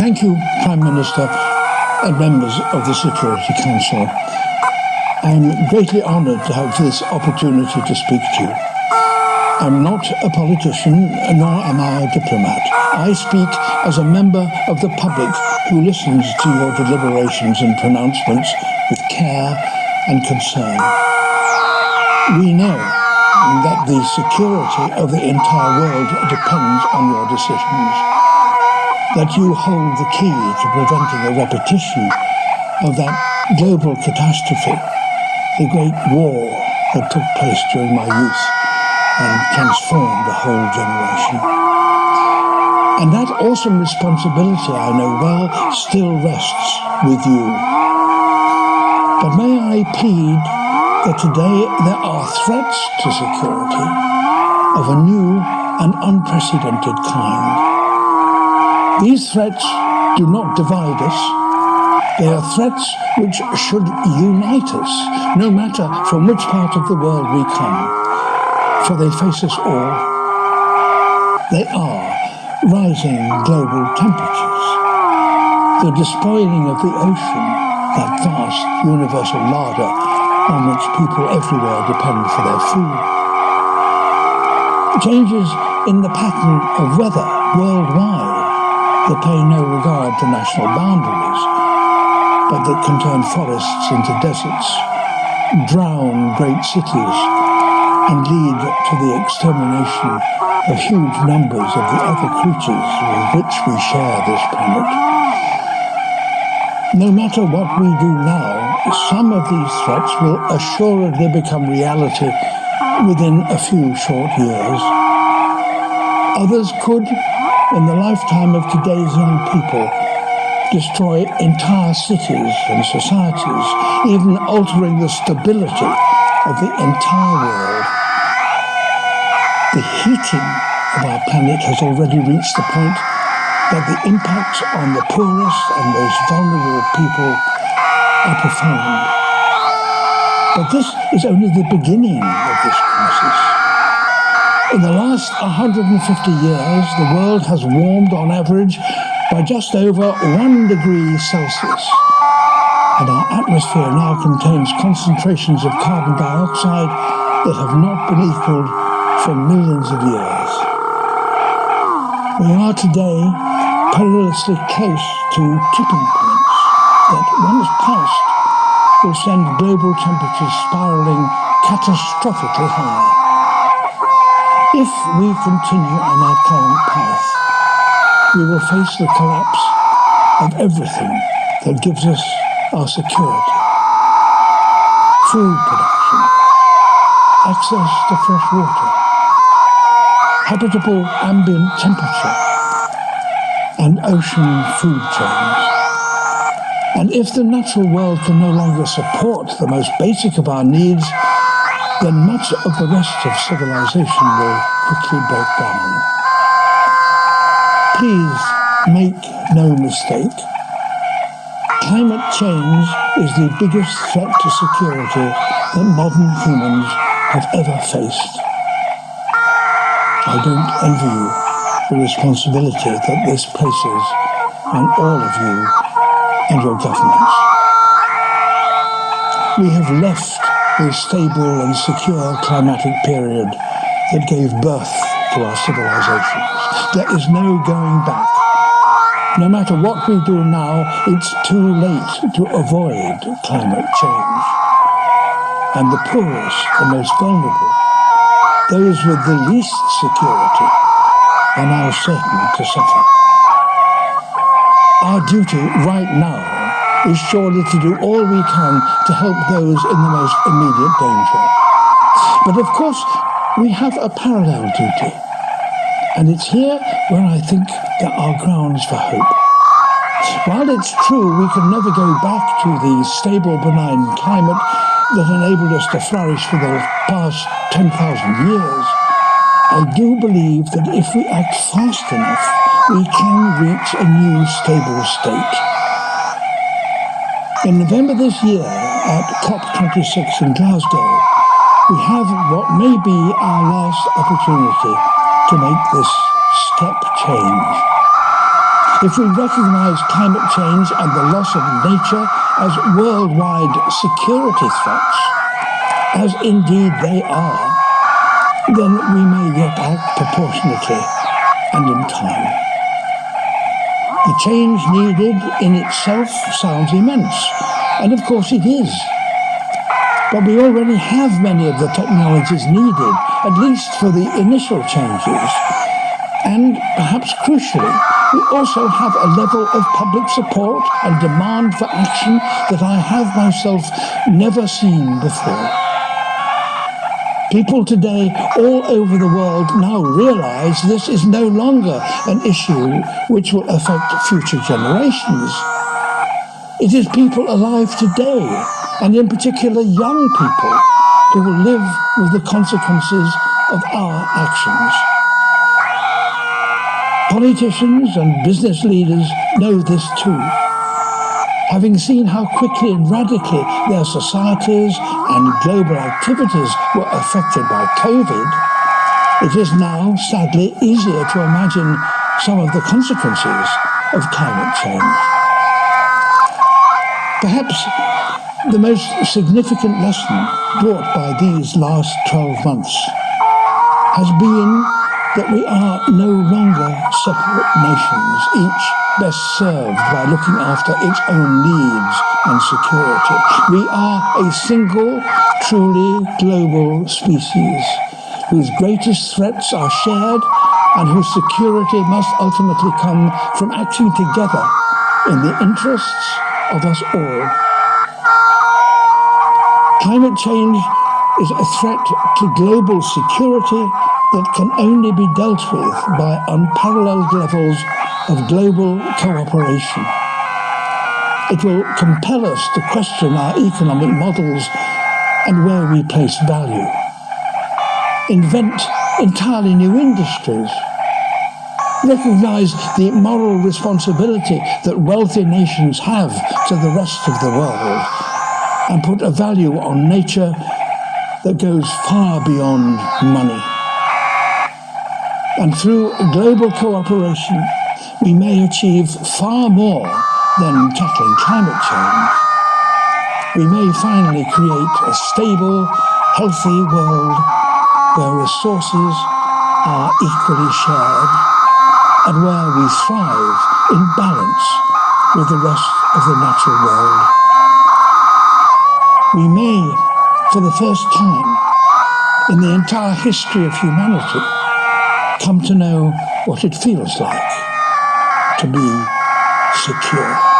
Thank you, Prime Minister and members of the Security Council. I'm greatly honoured to have this opportunity to speak to you. I'm not a politician, nor am I a diplomat. I speak as a member of the public who listens to your deliberations and pronouncements with care and concern. We know that the security of the entire world depends on your decisions, that you hold the key to preventing a repetition of that global catastrophe, the Great War that took place during my youth and transformed a whole generation. And that awesome responsibility, I know well, still rests with you. But may I plead that today there are threats to security of a new and unprecedented kind. These threats do not divide us. They are threats which should unite us, no matter from which part of the world we come, for they face us all. They are rising global temperatures, the despoiling of the ocean, that vast universal larder on which people everywhere depend for their food. Changes in the pattern of weather worldwide that pay no regard to national boundaries, but that can turn forests into deserts, drown great cities, and lead to the extermination of huge numbers of the other creatures with which we share this planet. No matter what we do now, some of these threats will assuredly become reality within a few short years. Others could, in the lifetime of today's young people, destroy entire cities and societies, even altering the stability of the entire world. The heating of our planet has already reached the point that the impacts on the poorest and most vulnerable people are profound. But this is only the beginning of this crisis. In the last 150 years, the world has warmed on average by just over 1 degree Celsius, and our atmosphere now contains concentrations of carbon dioxide that have not been equaled for millions of years. We are today perilously close to tipping points that, once passed, will send global temperatures spiraling catastrophically high. If we continue on our current path, we will face the collapse of everything that gives us our security. Food production, access to fresh water, habitable ambient temperature, and ocean food chains. And if the natural world can no longer support the most basic of our needs, then much of the rest of civilization will quickly break down. Please make no mistake. Climate change is the biggest threat to security that modern humans have ever faced. I don't envy you the responsibility that this places on all of you and your governments. We have left the stable and secure climatic period that gave birth to our civilizations. There is no going back. No matter what we do now, it's too late to avoid climate change. And the poorest, the most vulnerable, those with the least security, are now certain to suffer. Our duty right now is surely to do all we can to help those in the most immediate danger. But of course, we have a parallel duty, and it's here where I think there are grounds for hope. While it's true we can never go back to the stable, benign climate that enabled us to flourish for the past 10,000 years, I do believe that if we act fast enough, we can reach a new stable state. In November this year, at COP26 in Glasgow, we have what may be our last opportunity to make this step change. if we recognize climate change and the loss of nature as worldwide security threats, as indeed they are, then we may yet act proportionately and in time. The change needed in itself sounds immense, and of course it is. But we already have many of the technologies needed, at least for the initial changes. And perhaps crucially, we also have a level of public support and demand for action that I have myself never seen before. People today all over the world now realize this is no longer an issue which will affect future generations. It is people alive today, and in particular young people, who will live with the consequences of our actions. Politicians and business leaders know this too. Having seen how quickly and radically their societies and global activities were affected by COVID, it is now, sadly, easier to imagine some of the consequences of climate change. Perhaps the most significant lesson brought by these last 12 months has been that we are no longer separate nations, each best served by looking after its own needs and security. We are a single, truly global species, whose greatest threats are shared and whose security must ultimately come from acting together in the interests of us all. Climate change is a threat to global security that can only be dealt with by unparalleled levels of global cooperation. It will compel us to question our economic models and where we place value, invent entirely new industries, recognize the moral responsibility that wealthy nations have to the rest of the world, and put a value on nature that goes far beyond money. And through global cooperation, we may achieve far more than tackling climate change. We may finally create a stable, healthy world where resources are equally shared and where we thrive in balance with the rest of the natural world. We may, for the first time in the entire history of humanity, come to know what it feels like to be secure.